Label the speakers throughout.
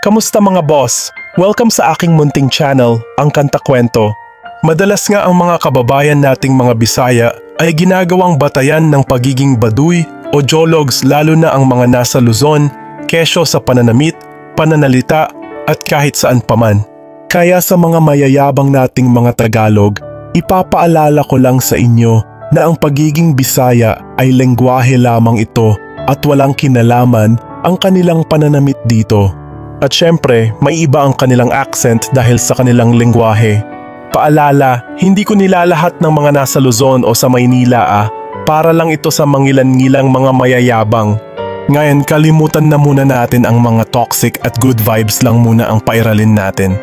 Speaker 1: Kamusta mga boss? Welcome sa aking munting channel, ang Kanta Kwento. Madalas nga ang mga kababayan nating mga Bisaya ay ginagawang batayan ng pagiging baduy o jologs, lalo na ang mga nasa Luzon, kesyo sa pananamit, pananalita at kahit saan paman. Kaya sa mga mayayabang nating mga Tagalog, ipapaalala ko lang sa inyo na ang pagiging Bisaya ay lengguwahe lamang ito at walang kinalaman ang kanilang pananamit dito. At syempre, may iba ang kanilang accent dahil sa kanilang lengguwahe. Paalala, hindi ko nilalahat ng mga nasa Luzon o sa Maynila para lang ito sa mangilan-ngilang mga mayayabang. Ngayon, kalimutan na muna natin ang mga toxic at good vibes lang muna ang pairalin natin.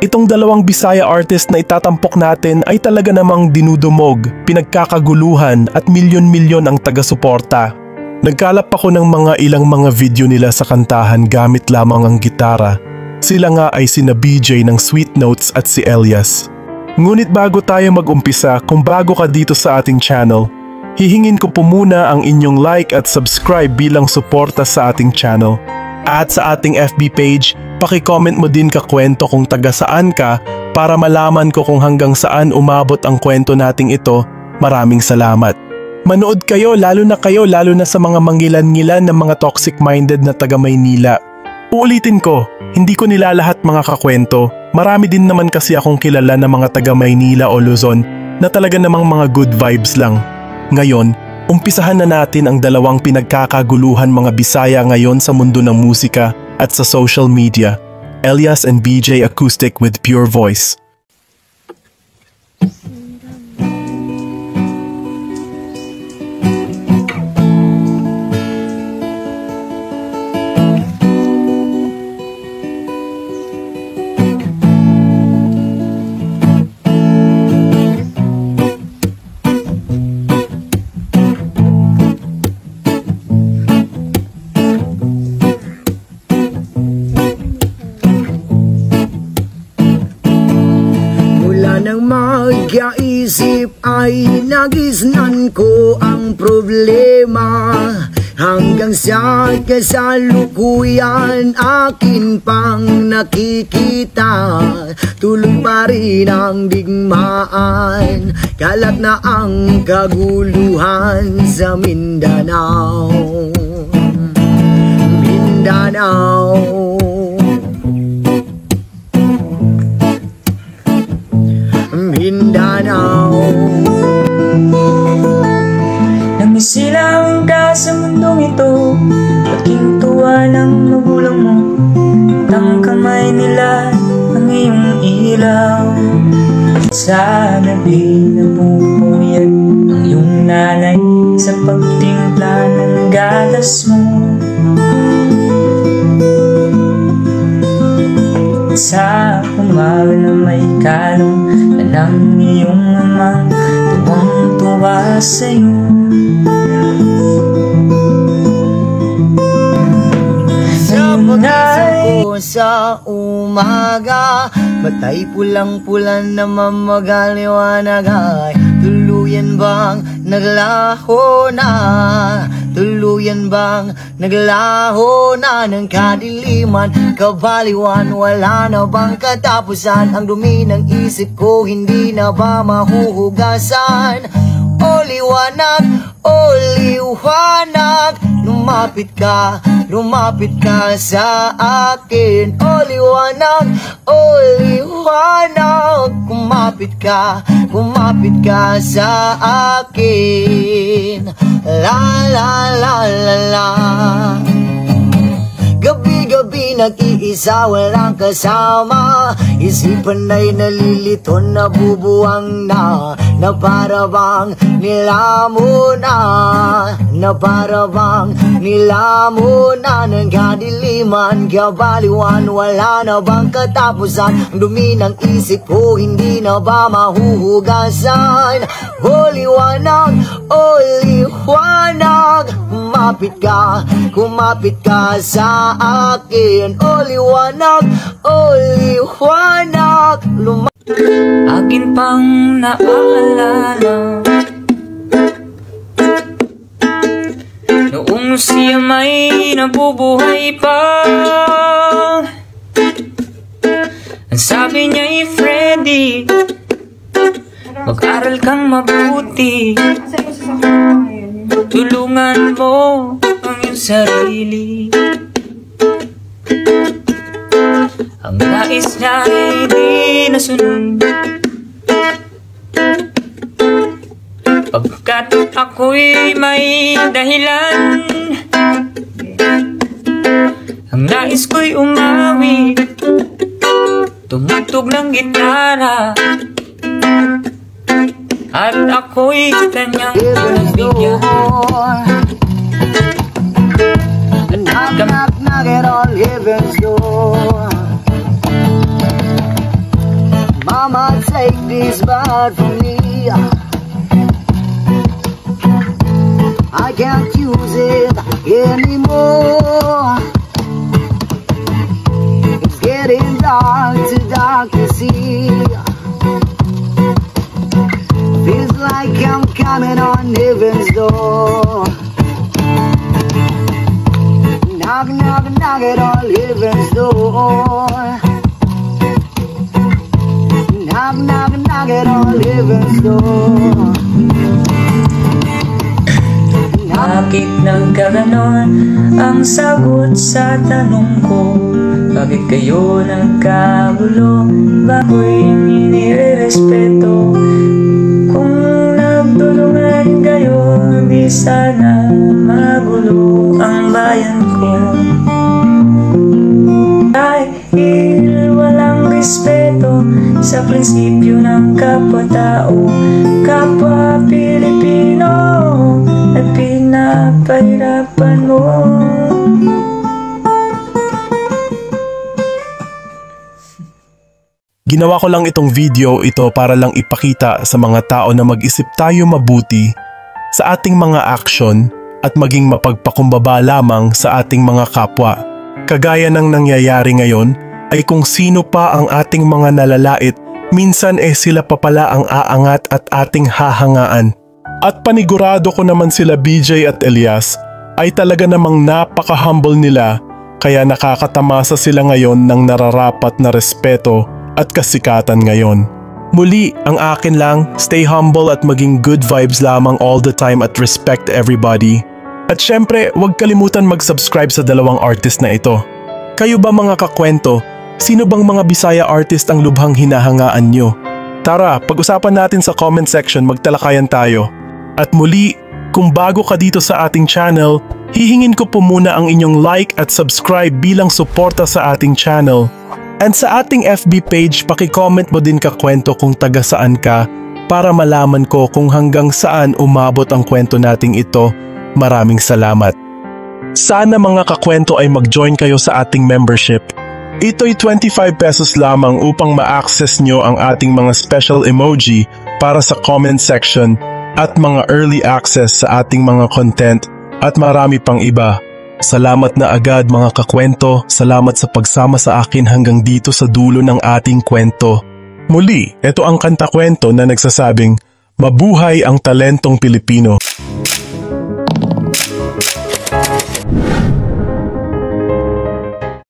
Speaker 1: Itong dalawang Bisaya artist na itatampok natin ay talaga namang dinudumog, pinagkakaguluhan at milyon-milyon ang taga-suporta. Nagkalap ako ng ilang mga video nila sa kantahan gamit lamang ang gitara. Sila nga ay sina BJ ng Sweet Notes at si Elias. Ngunit bago tayo mag-umpisa, kung bago ka dito sa ating channel, hihingin ko po muna ang inyong like at subscribe bilang suporta sa ating channel. At sa ating FB page, paki-comment mo din kakwento kung taga saan ka para malaman ko kung hanggang saan umabot ang kwento nating ito. Maraming salamat. Manood kayo lalo na sa mga manggilan-ngilan ng mga toxic-minded na taga Maynila. Uulitin ko, hindi ko nilalahat mga kakwento. Marami din naman kasi akong kilala na mga taga Maynila o Luzon na talaga namang mga good vibes lang. Ngayon, umpisahan na natin ang dalawang pinagkakaguluhan mga Bisaya ngayon sa mundo ng musika at sa social media. Elias and BJ Acoustic with Pure Voice.
Speaker 2: Magkaisip ay nagisnan ko ang problema, hanggang sa kasalukuyan akin pang nakikita. Tuloy pa rin ang digmaan, kalat na ang kaguluhan sa Mindanao.
Speaker 3: Nang isilang ka sa mundong ito, pagkintuwa ng magulang mo, ang kamay nila ang iyong ilaw. Sana di napupuyat ang iyong nanay sa pagtimpla ng gatas mo. Sa umaga na may kalong ng iyong amang tuwang-tuwa sa'yo.
Speaker 2: Napagising ko sa umaga, batay pulang-pulan na mamagaliwanag ay tuluyan bang naglaho na? Tuluyan bang naglaho na ng kadiliman, kabaliwan? Wala na bang katapusan? Ang dumi ng isip ko hindi na ba mahuhugasan? O liwanag, o liwanag, lumapit ka sa akin. O liwanag, kumapit ka sa akin. La la la la la. Gabi-gabi nag-iisa, walang kasama. Isipan ay nalilito, nabubuwang na para bang nilamon na ng kadiliman, kabaliwan. Wala na bang katapusan? Ang dumi ng isip ko hindi na ba mahuhugasan? O liwanag, kumapit ka sa akin. O liwanag,
Speaker 3: akin pang naaalala noong siya may nabubuhay pa. Ang sabi niya Freddy, mag-aral kang mabuti, tulungan mo ang iyong sarili. Ang nais niya ay di nasunod, pagkat ako'y may dahilan. Ang nais ko'y umawi, tumugtog ng gitara, at ako'y kanyang nabigyan.
Speaker 2: Knock, knock, knock it on heaven's door. Mama, take this bad from me. I can't use it anymore. It's getting dark, too dark to see. Feels like I'm coming on heaven's door. Knock, knock, knock it on heaven's door. Knock, knock, knock it on heaven's door.
Speaker 3: Bakit nagkaganon ang sagot sa tanong ko? Bakit kayo nagkagulo? Bako'y nire-respeto. Kung nagtulungan kayo, di sana magulo ang bayan ko. Dahil walang respeto sa prinsipyo ng kapwa-tao, kapwa Pilipino at pinapahirapan mo.
Speaker 1: Ginawa ko lang itong video ito para lang ipakita sa mga tao na mag-isip tayo mabuti sa ating mga aksyon at maging mapagpakumbaba lamang sa ating mga kapwa. Kagaya ng nangyayari ngayon ay kung sino pa ang ating mga nalalait, minsan sila pa pala ang aangat at ating hahangaan. At panigurado ko naman sila BJ at Elias ay talaga namang napaka-humble nila, kaya nakakatamasa sila ngayon ng nararapat na respeto at kasikatan ngayon. Muli, ang akin lang, stay humble at maging good vibes lamang all the time at respect everybody. At syempre, huwag kalimutan mag-subscribe sa dalawang artist na ito. Kayo ba mga kakwento, sino bang mga Bisaya artist ang lubhang hinahangaan nyo? Tara, pag-usapan natin sa comment section, magtalakayan tayo. At muli, kung bago ka dito sa ating channel, hihingin ko po muna ang inyong like at subscribe bilang suporta sa ating channel. And sa ating FB page, paki-comment mo din kakwento kung taga saan ka para malaman ko kung hanggang saan umabot ang kwento nating ito. Maraming salamat. Sana mga kakwento ay mag-join kayo sa ating membership. Ito'y 25 pesos lamang upang ma-access nyo ang ating mga special emoji para sa comment section at mga early access sa ating mga content at marami pang iba. Salamat na agad mga kakwento, salamat sa pagsama sa akin hanggang dito sa dulo ng ating kwento. Muli, ito ang kanta kwento na nagsasabing, mabuhay ang talentong Pilipino.